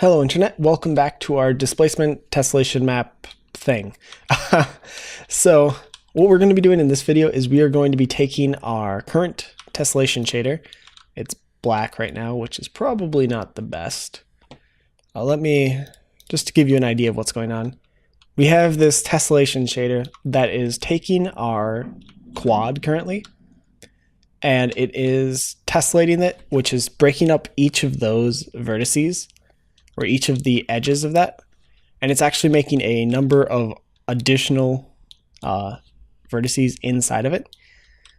Hello Internet, welcome back to our displacement tessellation map thing. So what we're going to be doing in this video is we are going to be taking our current tessellation shader. It's black right now, which is probably not the best. Let me, just to give you an idea of what's going on. We have this tessellation shader that is taking our quad currently, and it is tessellating it, which is breaking up each of those vertices, or each of the edges of that, and it's actually making a number of additional vertices inside of it.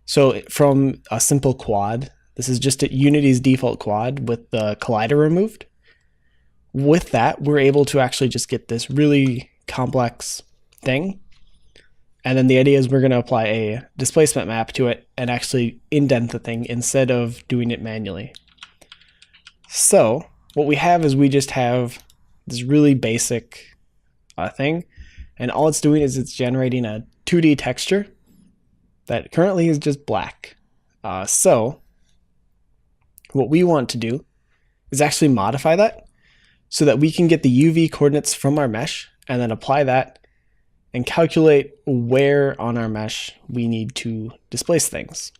So from a simple quad, this is just Unity's default quad with the collider removed. With that, we're able to actually just get this really complex thing. And then the idea is we're going to apply a displacement map to it and actually indent the thing instead of doing it manually. So what we have is we just have this really basic thing, and all it's doing is it's generating a 2D texture that currently is just black. So what we want to do is actually modify that so that we can get the UV coordinates from our mesh and then apply that and calculate where on our mesh we need to displace things.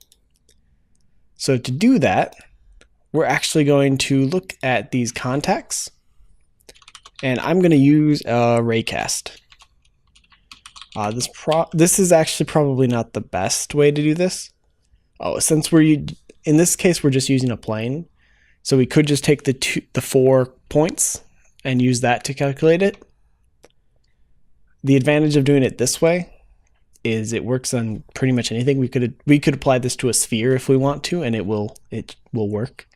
So to do that, we're actually going to look at these contacts, and I'm going to use a raycast. This is actually probably not the best way to do this. Since in this case we're just using a plane, so we could just take the 4 points and use that to calculate it. The advantage of doing it this way is it works on pretty much anything. We could apply this to a sphere if we want to, and it will work.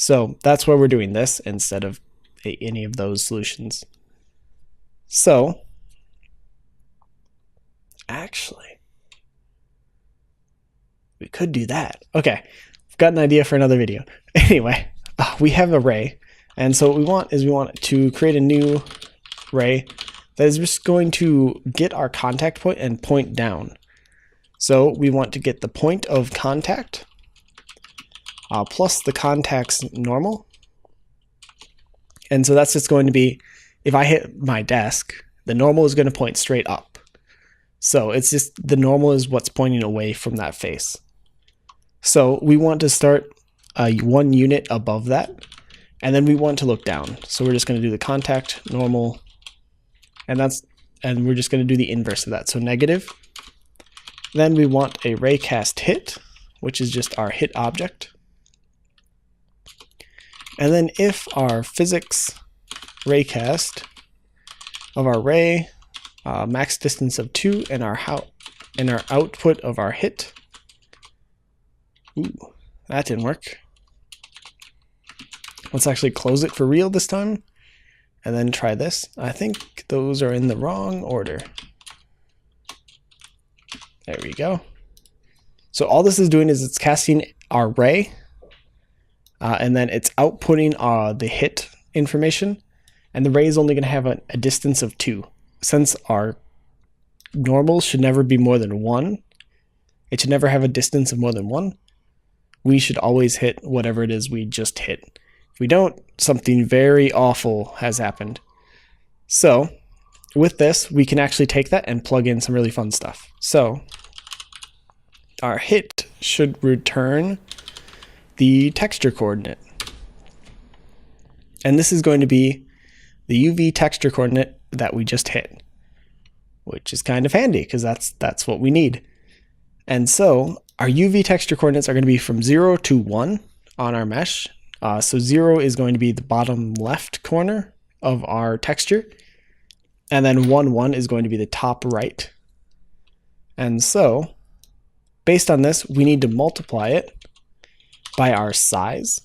So that's why we're doing this instead of any of those solutions. So actually, we could do that. Okay, I've got an idea for another video. Anyway, we have a ray, and so what we want is we want to create a new ray that is just going to get our contact point and point down. So we want to get the point of contact plus the contact's normal. And so that's just going to be, if I hit my desk, the normal is going to point straight up. So it's just, the normal is what's pointing away from that face. So we want to start 1 unit above that, and then we want to look down. So we're just going to do the contact, normal, and we're just going to do the inverse of that, so negative. Then we want a raycast hit, which is just our hit object. And then if our physics raycast of our ray, max distance of 2, and our output of our hit, ooh, that didn't work. Let's actually close it for real this time, and then try this. I think those are in the wrong order. There we go. So all this is doing is it's casting our ray, and then it's outputting the hit information, and the ray is only going to have a distance of 2. Since our normals should never be more than 1, it should never have a distance of more than 1, we should always hit whatever it is we just hit. If we don't, something very awful has happened. So with this, we can actually take that and plug in some really fun stuff. So our hit should return the texture coordinate. And this is going to be the UV texture coordinate that we just hit, which is kind of handy because that's what we need. And so our UV texture coordinates are going to be from 0 to 1 on our mesh. So 0 is going to be the bottom left corner of our texture, and then 1, 1 is going to be the top right. And so based on this, we need to multiply it by our size,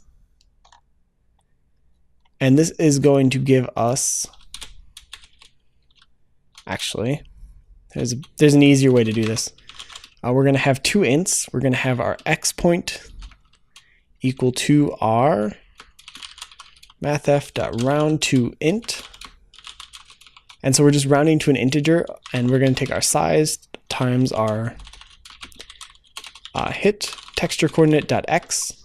and this is going to give us, actually, there's an easier way to do this. We're going to have 2 ints. We're going to have our x point equal to our mathf.round to int, and so we're just rounding to an integer, and we're going to take our size times our hit texture coordinate.x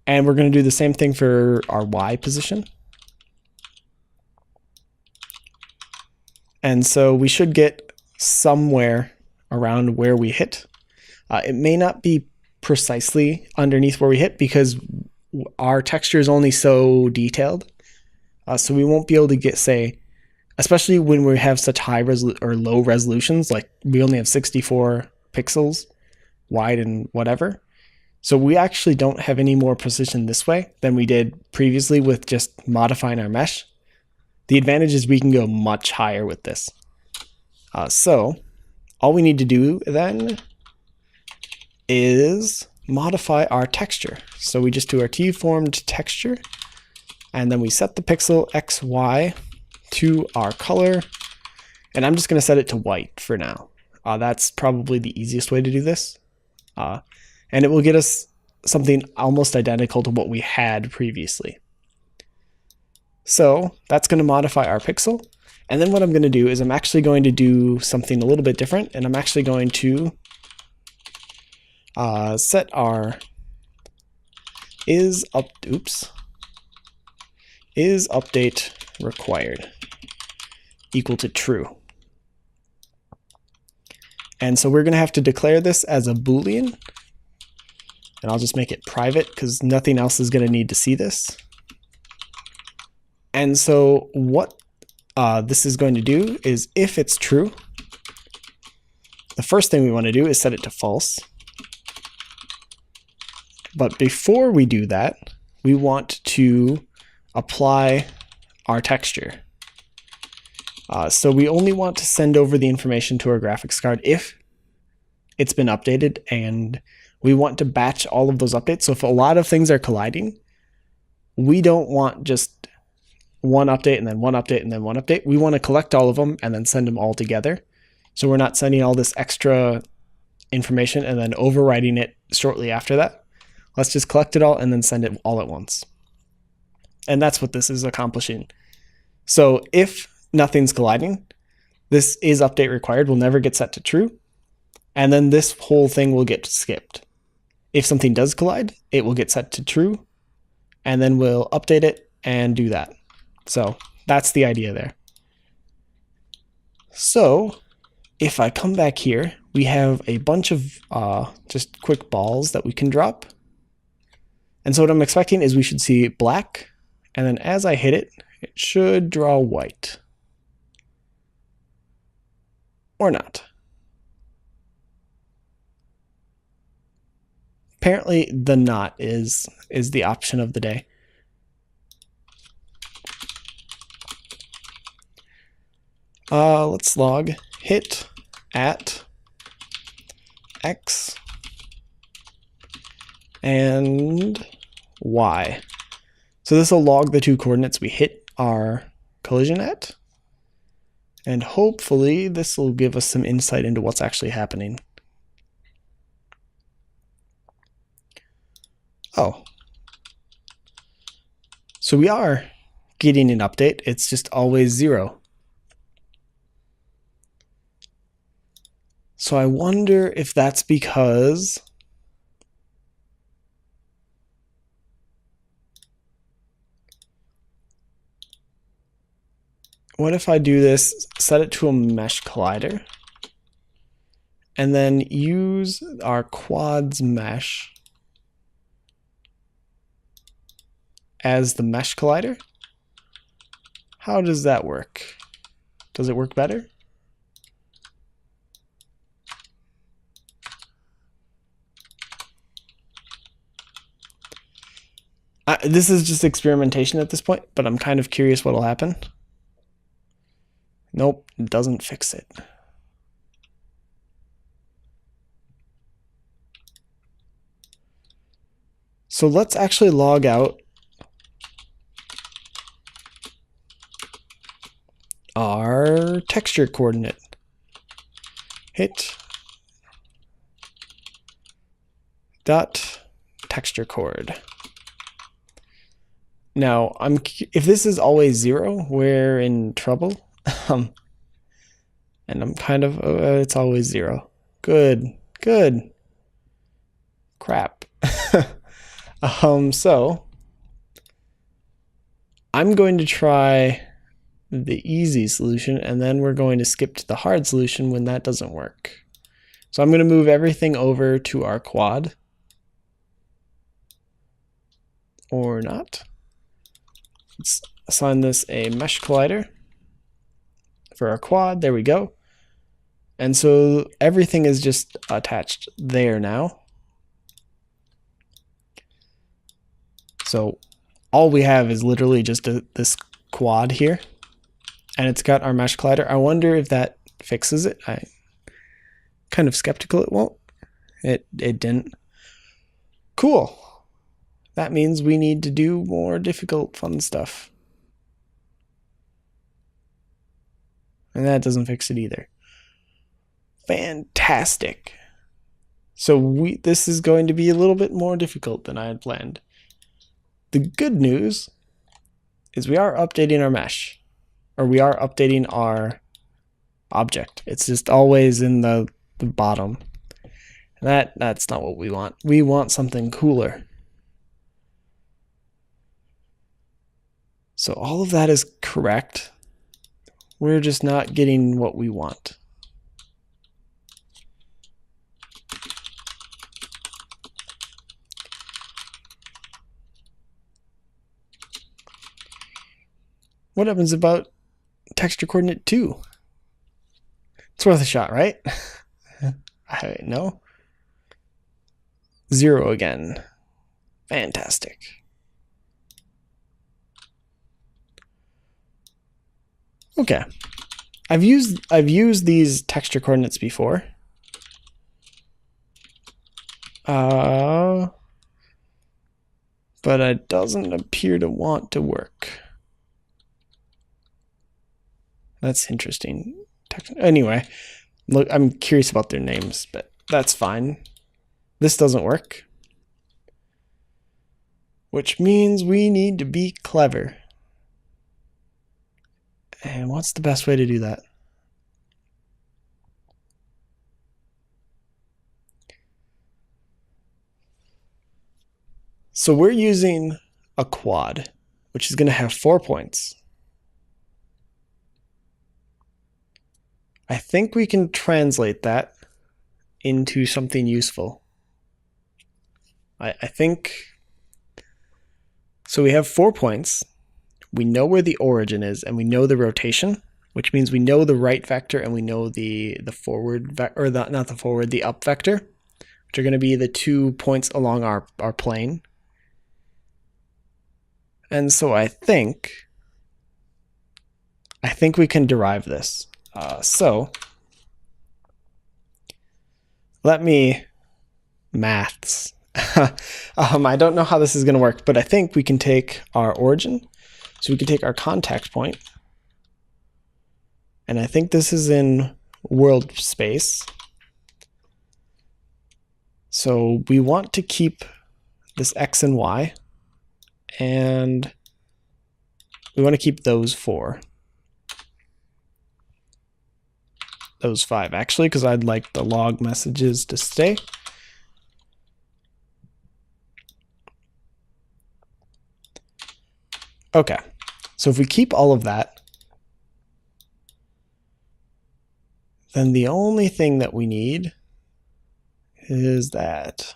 And we're going to do the same thing for our Y position. And so we should get somewhere around where we hit. It may not be precisely underneath where we hit because our texture is only so detailed. So we won't be able to get, say, especially when we have such high or low resolutions, like we only have 64 pixels wide and whatever. So we actually don't have any more precision this way than we did previously with just modifying our mesh. The advantage is we can go much higher with this. So all we need to do then is modify our texture. So we just do our T-formed texture, and then we set the pixel X, Y to our color, and I'm just going to set it to white for now. That's probably the easiest way to do this. And it will get us something almost identical to what we had previously. So that's going to modify our pixel. And then what I'm going to do is I'm actually going to do something a little bit different, and I'm actually going to set our is update required equal to true. And so we're going to have to declare this as a Boolean, and I'll just make it private because nothing else is going to need to see this. And so what this is going to do is, if it's true, the first thing we want to do is set it to false. But before we do that, we want to apply our texture. So we only want to send over the information to our graphics card if it's been updated, and we want to batch all of those updates. So if a lot of things are colliding, we don't want just one update and then one update and then one update. We want to collect all of them and then send them all together. So we're not sending all this extra information and then overwriting it shortly after that. Let's just collect it all and then send it all at once. And that's what this is accomplishing. So if nothing's colliding, this is update required will never get set to true, and then this whole thing will get skipped. If something does collide, it will get set to true, and then we'll update it and do that. So that's the idea there. So if I come back here, we have a bunch of just quick balls that we can drop. And so what I'm expecting is we should see black, and then as I hit it, it should draw white. Or not. Apparently the not is the option of the day. Let's log hit at X and Y. So this will log the two coordinates we hit our collision at, and hopefully this will give us some insight into what's actually happening. Oh. So we are getting an update, it's just always 0. So I wonder if that's because what if I do this, set it to a mesh collider, and then use our quads mesh as the mesh collider? How does that work? Does it work better? This is just experimentation at this point, but I'm kind of curious what will happen. Nope, it doesn't fix it. So let's actually log out our texture coordinate. Hit dot texture coord. Now, if this is always 0, we're in trouble. And I'm kind of, it's always 0. Good, good. Crap. So I'm going to try the easy solution, and then we're going to skip to the hard solution when that doesn't work. So I'm going to move everything over to our quad. Or not. Let's assign this a mesh collider for our quad. There we go. And so everything is just attached there now. So all we have is literally just this quad here, and it's got our mesh collider. I wonder if that fixes it. I'm kind of skeptical it won't. It didn't. Cool. That means we need to do more difficult fun stuff. And that doesn't fix it either. Fantastic. So this is going to be a little bit more difficult than I had planned. The good news is we are updating our mesh, or we are updating our object. It's just always in the bottom. And that's not what we want. We want something cooler. So all of that is correct. We're just not getting what we want. What happens about texture coordinate 2? It's worth a shot, right? No. 0 again. Fantastic. Okay. I've used these texture coordinates before. But it doesn't appear to want to work. That's interesting. Anyway, look, I'm curious about their names, but that's fine. This doesn't work, which means we need to be clever. And what's the best way to do that? So we're using a quad, which is going to have 4 points. I think we can translate that into something useful. I think, so we have 4 points. We know where the origin is, and we know the rotation, which means we know the right vector and we know the forward, or not the forward, the up vector, which are going to be the 2 points along our plane. And so I think we can derive this. So let me maths. I don't know how this is going to work, but I think we can take our origin. So we can take our contact point, and I think this is in world space. So we want to keep this x and y, and we want to keep those 4. Those 5, actually, because I'd like the log messages to stay. Okay, so if we keep all of that, then the only thing that we need is that.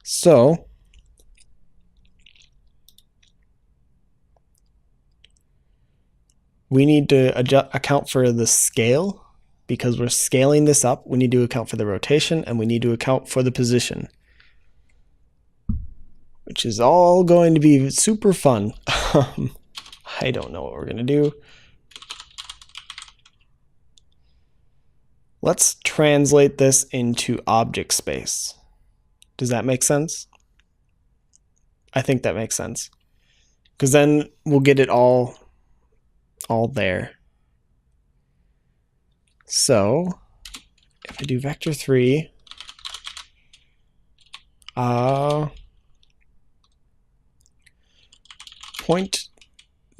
So we need to account for the scale, because we're scaling this up. We need to account for the rotation, and we need to account for the position, which is all going to be super fun. I don't know what we're going to do. Let's translate this into object space. Does that make sense? I think that makes sense, because then we'll get it all there. So if I do vector 3, point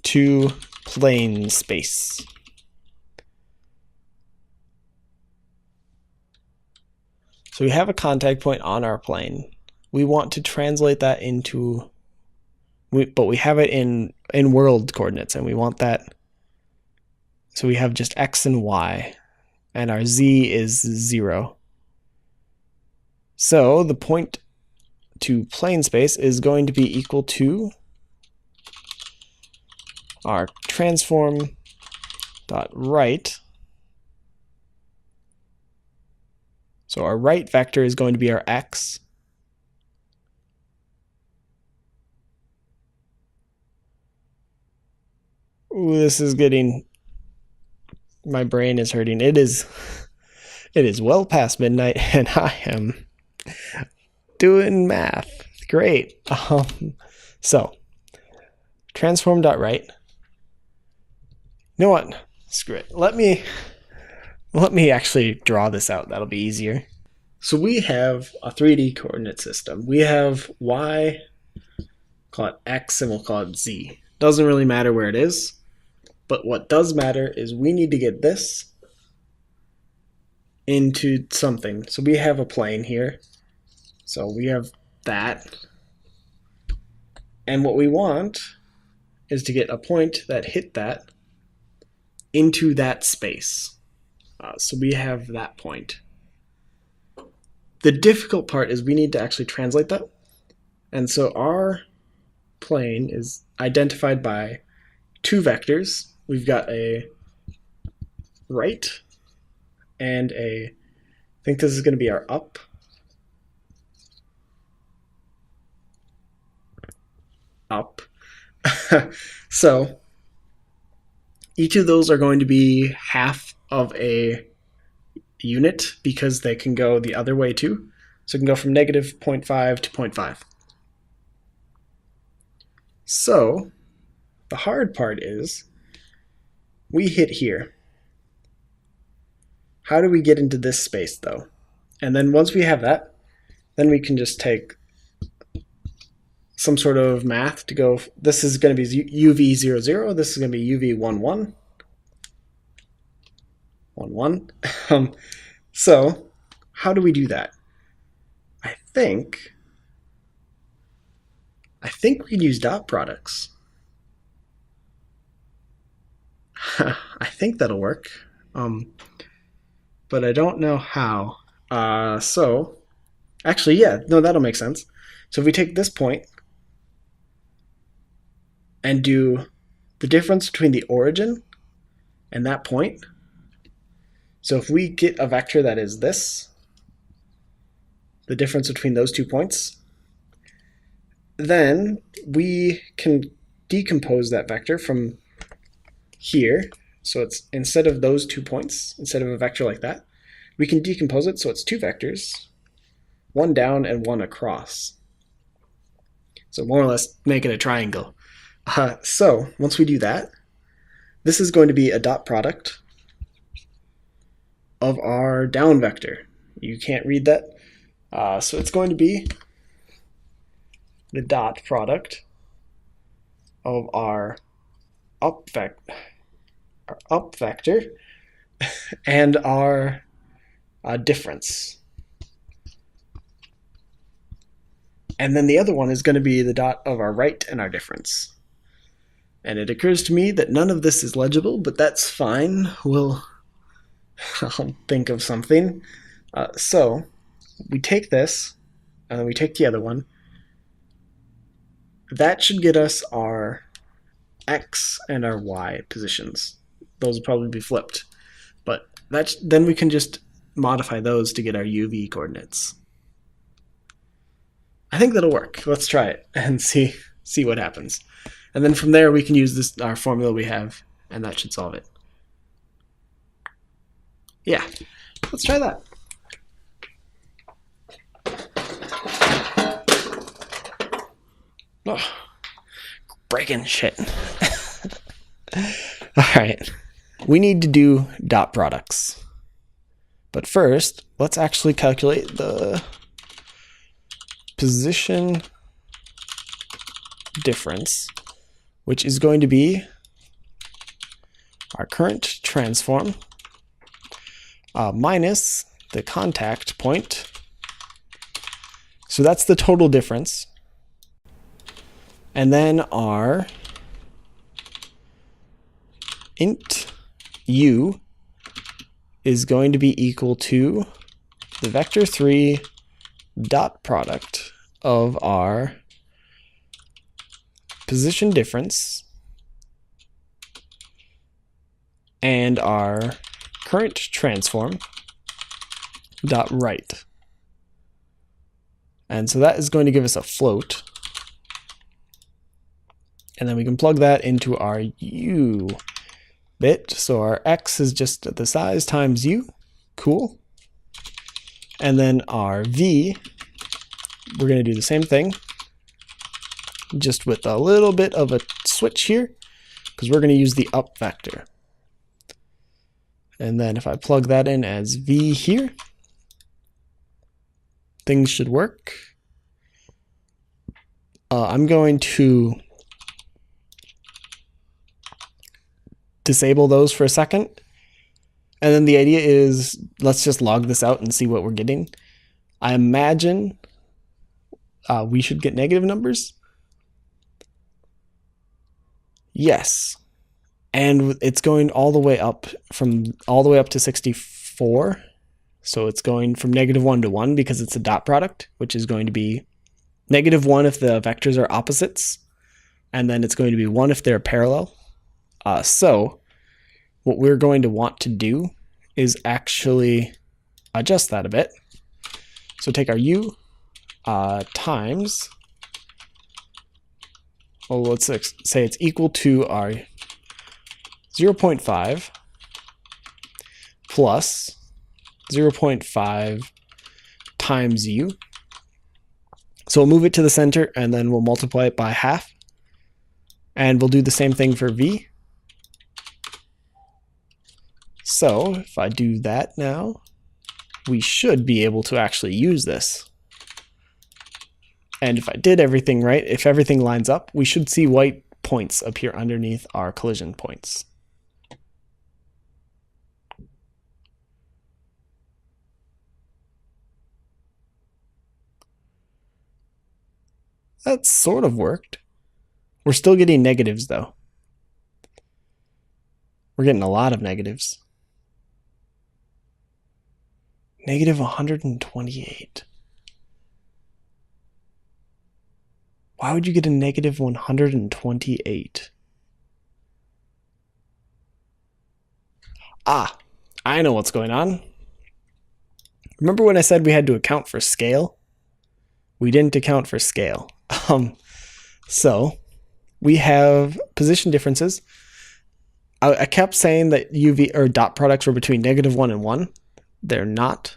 to plane space. So we have a contact point on our plane. we want to translate that into, but we have it in world coordinates, and we want that, so we have just x and y, and our z is 0. So the point to plane space is going to be equal to our transform dot right. So our right vector is going to be our x. Ooh, this is getting, my brain is hurting. It is well past midnight, and I am doing math. Great. So transform.right. You know what? Screw it. Let me actually draw this out. That'll be easier. So we have a 3D coordinate system. We have y, call it x, and we'll call it z. Doesn't really matter where it is, but what does matter is we need to get this into something. So we have a plane here. So we have that. And what we want is to get a point that hit that into that space. So we have that point. The difficult part is we need to actually translate that. And so our plane is identified by two vectors. We've got a right and a, I think this is going to be our up. Up. So each of those are going to be half of a unit because they can go the other way too. So it can go from negative 0.5 to 0.5. So the hard part is we hit here. How do we get into this space though? And then once we have that, then we can just take some sort of math to go, this is going to be UV00, this is going to be UV11. 11. So how do we do that? I think we can use dot products. I think that'll work, but I don't know how. So actually, yeah, no, that'll make sense. So if we take this point and do the difference between the origin and that point. So if we get a vector that is this, the difference between those 2 points, then we can decompose that vector from here. So it's, instead of those 2 points, instead of a vector like that, we can decompose it so it's two vectors, one down and one across. So more or less make it a triangle. So once we do that, this is going to be a dot product of our down vector. You can't read that. So it's going to be the dot product of our up vector and our difference. And then the other one is going to be the dot of our right and our difference. And it occurs to me that none of this is legible, but that's fine. I'll think of something. So we take this, and then we take the other one. That should get us our x and our y positions. Those will probably be flipped. But then we can just modify those to get our UV coordinates. I think that'll work. Let's try it and see what happens. And then from there we can use our formula we have, and that should solve it. Yeah, let's try that. Oh, breaking shit. All right, we need to do dot products. But first, let's actually calculate the position difference, which is going to be our current transform minus the contact point So that's the total difference. And then our int u is going to be equal to the vector3 dot product of our position difference and our current transform dot right. And so that is going to give us a float. And then we can plug that into our u bit. So our x is just the size times u. Cool. And then our v, we're going to do the same thing, just with a little bit of a switch here, because we're going to use the up vector. And then if I plug that in as v here, things should work. I'm going to disable those for a second. And then the idea is, let's just log this out and see what we're getting. I imagine we should get negative numbers. Yes. And it's going all the way up to 64. So it's going from -1 to 1 because it's a dot product, which is going to be -1 if the vectors are opposites, and then it's going to be 1 if they're parallel. So what we're going to want to do is actually adjust that a bit. So take our u times, well, let's say it's equal to our 0.5 plus 0.5 times u. So we'll move it to the center and then we'll multiply it by half. And we'll do the same thing for v. So if I do that now, we should be able to actually use this. And if I did everything right, if everything lines up, we should see white points appear underneath our collision points. That sort of worked. We're still getting negatives though. We're getting a lot of negatives. -128. Why would you get a -128? Ah, I know what's going on. Remember when I said we had to account for scale? We didn't account for scale. So we have position differences. I kept saying that UV or dot products were between -1 and 1. They're not.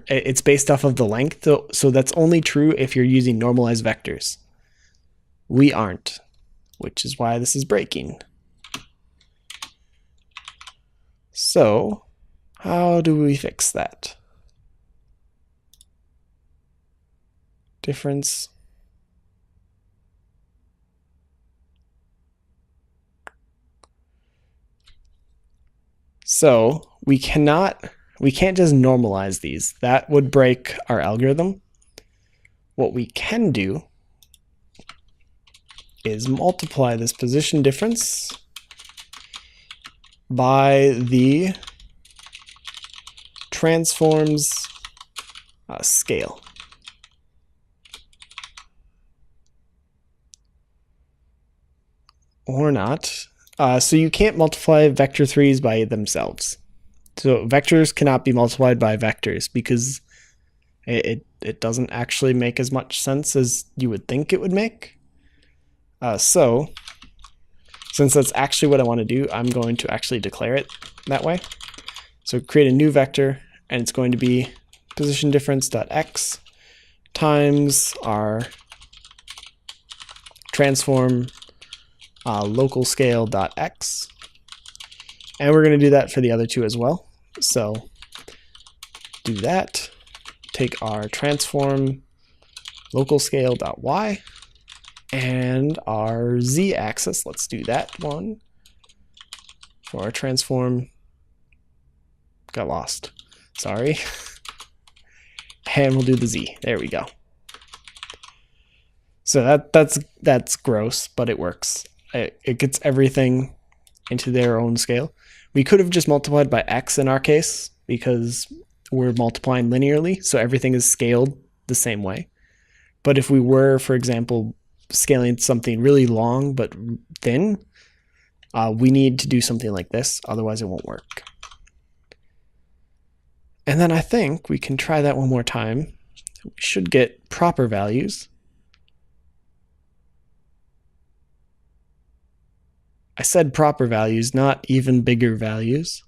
It's based off of the length, so that's only true if you're using normalized vectors. We aren't, which is why this is breaking. So how do we fix that? Difference. So we can't just normalize these. That would break our algorithm. What we can do is multiply this position difference by the transform's scale. Or not. So you can't multiply vector 3's by themselves. So vectors cannot be multiplied by vectors because it doesn't actually make as much sense as you would think it would make. So since that's actually what I want to do, I'm going to actually declare it that way. So create a new vector, and it's going to be position difference.x times our transform local scale.x. And we're going to do that for the other two as well. So do that. Take our transform local scale.y and our z-axis. Let's do that one for our transform. Got lost. Sorry. And we'll do the z. There we go. So that's gross, but it works. It gets everything into their own scale. We could have just multiplied by x in our case because we're multiplying linearly, so everything is scaled the same way. But if we were, for example, scaling something really long but thin, we need to do something like this, otherwise it won't work. And then I think we can try that one more time. We should get proper values. I said proper values, not even bigger values.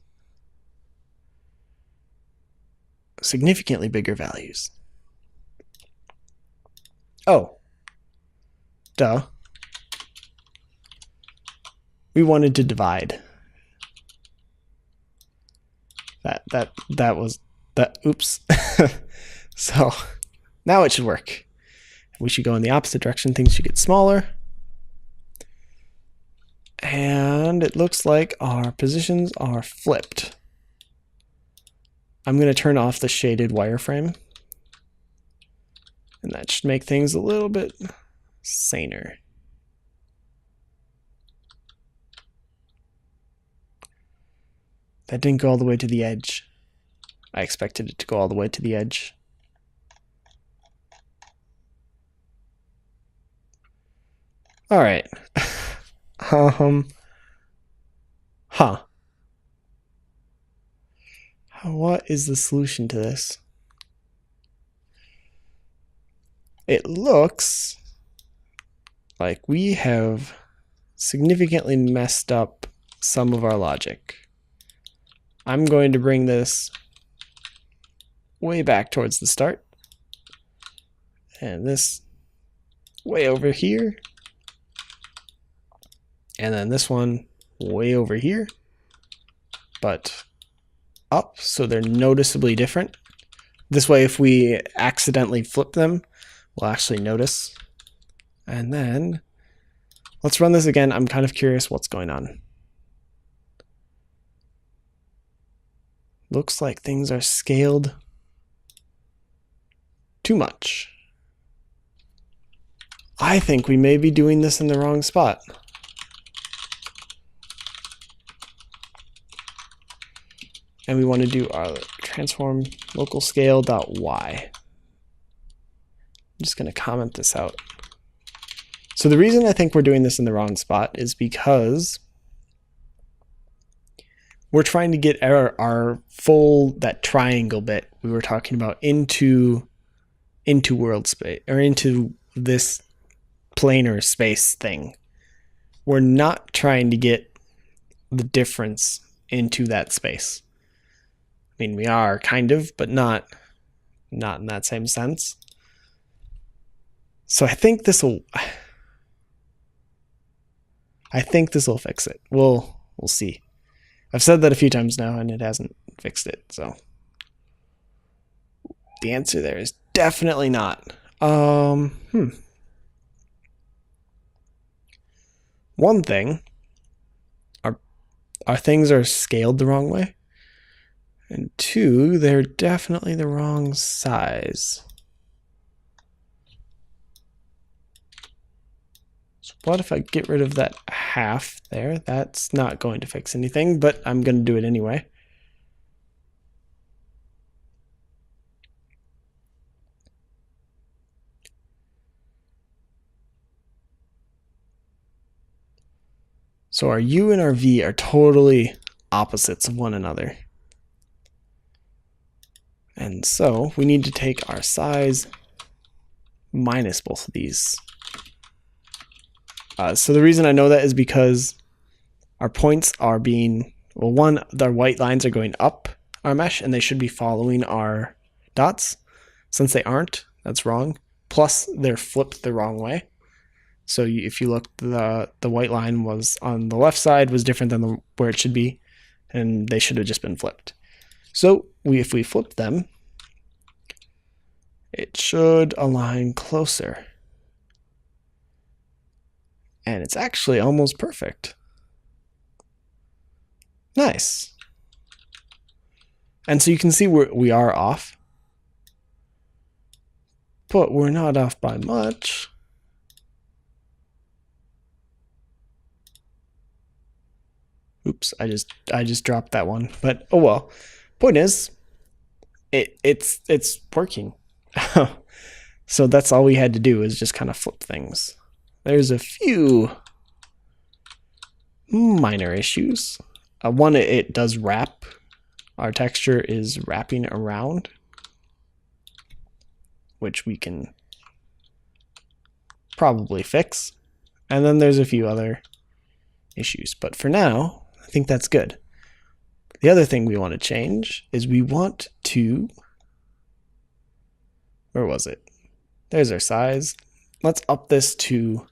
Significantly bigger values. Oh, duh. We wanted to divide. Oops. So now it should work. We should go in the opposite direction. Things should get smaller. And it looks like our positions are flipped. I'm going to turn off the shaded wireframe. And that should make things a little bit saner. That didn't go all the way to the edge. I expected it to go all the way to the edge. All right. What is the solution to this? It looks like we have significantly messed up some of our logic. I'm going to bring this way back towards the start, and this way over here, and then this one way over here, but up, so they're noticeably different. This way, if we accidentally flip them, we'll actually notice. And then let's run this again. I'm kind of curious what's going on. Looks like things are scaled too much. I think we may be doing this in the wrong spot. And we want to do our transform local scale.y. I'm just going to comment this out. So the reason I think we're doing this in the wrong spot is because we're trying to get our full, that triangle bit we were talking about into world space, or into this planar space thing. We're not trying to get the difference into that space. I mean, we are kind of, but not in that same sense. So I think this will fix it. We'll see. I've said that a few times now and it hasn't fixed it. So the answer there is definitely not. One thing, our things are scaled the wrong way. And two, they're definitely the wrong size. So what if I get rid of that half there? That's not going to fix anything, but I'm going to do it anyway. So our U and our V are totally opposites of one another. And so we need to take our size minus both of these. So the reason I know that is because our points are being, well, one, our white lines are going up our mesh and they should be following our dots. Since they aren't, that's wrong. Plus they're flipped the wrong way. So if you look, the white line was on the left side was different than where it should be, and they should have just been flipped. So if we flip them, it should align closer. And it's actually almost perfect. Nice. And so you can see we are off, but we're not off by much. Oops, I just dropped that one. But oh well. Point is, it's working. So that's all we had to do is just kind of flip things. There's a few minor issues. One, it does wrap. Our texture is wrapping around, which we can probably fix. And then there's a few other issues. But for now, I think that's good. The other thing we want to change is we want to, where was it? There's our size. Let's up this to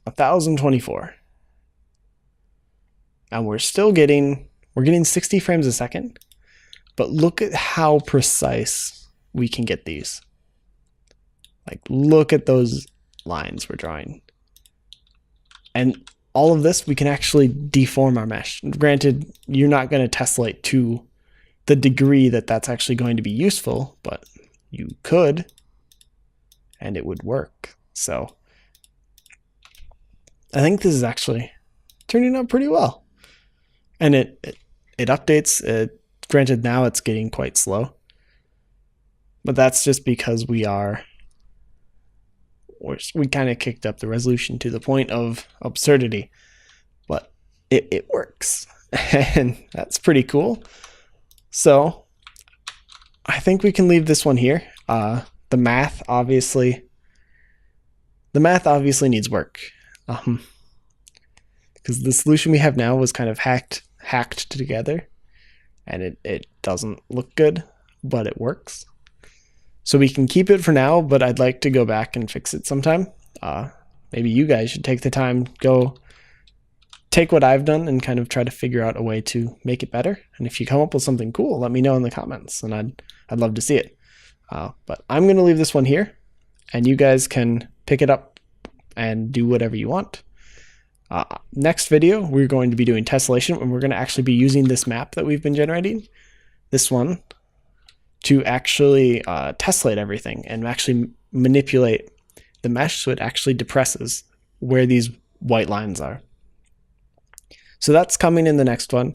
1024. And we're getting 60 frames a second, but look at how precise we can get these. Like, look at those lines we're drawing. And all of this, we can actually deform our mesh. Granted, you're not going to tessellate to the degree that that's actually going to be useful, but you could, and it would work. So I think this is actually turning out pretty well. And it updates. Granted, now it's getting quite slow, but that's just because we kind of kicked up the resolution to the point of absurdity. But it works, and that's pretty cool. So I think we can leave this one here. The math obviously needs work, because the solution we have now was kind of hacked together, and it doesn't look good, but it works. So we can keep it for now, but I'd like to go back and fix it sometime. Maybe you guys should take the time, go take what I've done and kind of try to figure out a way to make it better. And if you come up with something cool, let me know in the comments, and I'd love to see it. But I'm going to leave this one here, and you guys can pick it up and do whatever you want. Next video, we're going to be doing tessellation, and we're going to actually be using this map that we've been generating, this one, to actually tessellate everything and actually manipulate the mesh so it actually depresses where these white lines are. So that's coming in the next one.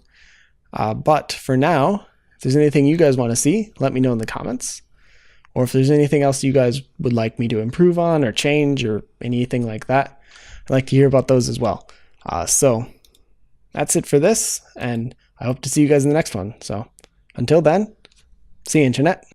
But for now, if there's anything you guys want to see, let me know in the comments. Or if there's anything else you guys would like me to improve on or change or anything like that, I'd like to hear about those as well. So that's it for this, and I hope to see you guys in the next one. So until then, see you, Internet.